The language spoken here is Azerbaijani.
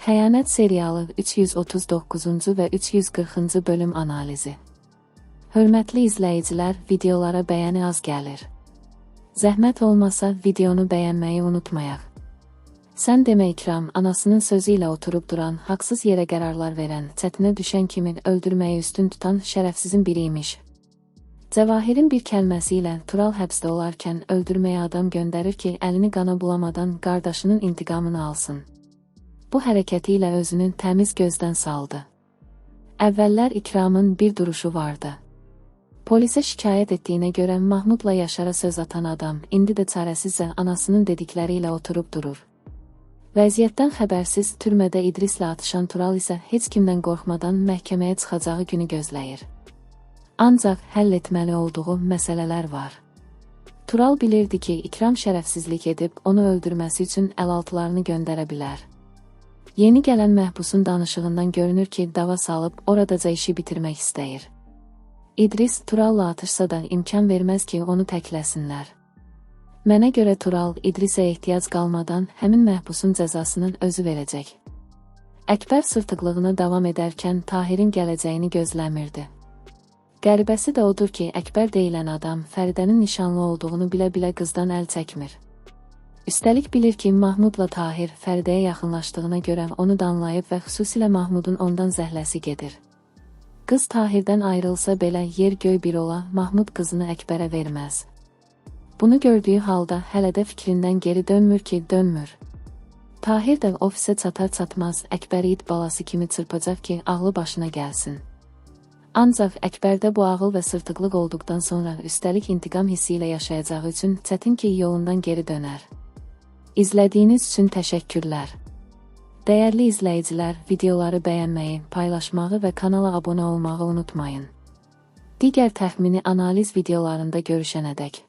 Xəyanət serialı 339-cu və 340-cı bölüm analizi. Hörmətli izləyicilər, videolara bəyəni az gəlir. Zəhmət olmasa videonu bəyənməyi unutmayaq. Sən demə İkram, anasının sözü ilə oturub duran, haqsız yerə qərarlar verən, çətinə düşən kimi öldürməyi üstün tutan şərəfsizin biriymiş. Cəvahirin bir kəlməsi ilə Tural həbsdə olarkən öldürməyə adam göndərir ki, əlini qana bulamadan qardaşının intiqamını alsın. Bu hərəkəti ilə özünü təmiz gözdən saldı. Əvvəllər İkramın bir duruşu vardı. Polisə şikayət etdiyinə görə Mahmudla Yaşara söz atan adam, indi də çarəsizcə anasının dedikləri ilə oturub durur. Vəziyyətdən xəbərsiz türmədə İdrislə atışan Tural isə heç kimdən qorxmadan məhkəməyə çıxacağı günü gözləyir. Ancaq həll etməli olduğu məsələlər var. Tural bilirdi ki, İkram şərəfsizlik edib onu öldürməsi üçün əlaltılarını göndərə bilər. Yeni gələn məhbusun danışığından görünür ki, dava salıb oradaca işi bitirmək istəyir. İdris Turalla atışsa da imkan verməz ki, onu təkləsinlər. Mənə görə Tural, İdrisə ehtiyac qalmadan həmin məhbusun cəzasının özü verəcək. Əkbər sırtıqlığına davam edərkən Tahirin gələcəyini gözləmirdi. Qəribəsi də odur ki, Əkbər deyilən adam Fəridənin nişanlı olduğunu bilə-bilə qızdan əl çəkmir. Üstəlik bilir ki, Mahmudla Tahir Fəridəyə yaxınlaşdığına görə onu danlayıb və xüsusilə Mahmudun ondan zəhləsi gedir. Qız Tahirdən ayrılsa belə yer-göy bir ola, Mahmud qızını Əkbərə verməz. Bunu gördüyü halda hələ də fikrindən geri dönmür ki, dönmür. Tahir də ofisə çatar-çatmaz Əkbəri it balası kimi çırpacaq ki, ağlı başına gəlsin. Ancaq Əkbərdə bu ağıl və sırtıqlıq olduqdan sonra üstəlik intiqam hissi ilə yaşayacağı üçün çətin ki, yolundan geri dönər. İzlədiyiniz üçün təşəkkürlər. Dəyərli izləyicilər, videoları bəyənməyi, paylaşmağı və kanala abunə olmağı unutmayın. Digər təxmini analiz videolarında görüşənədək.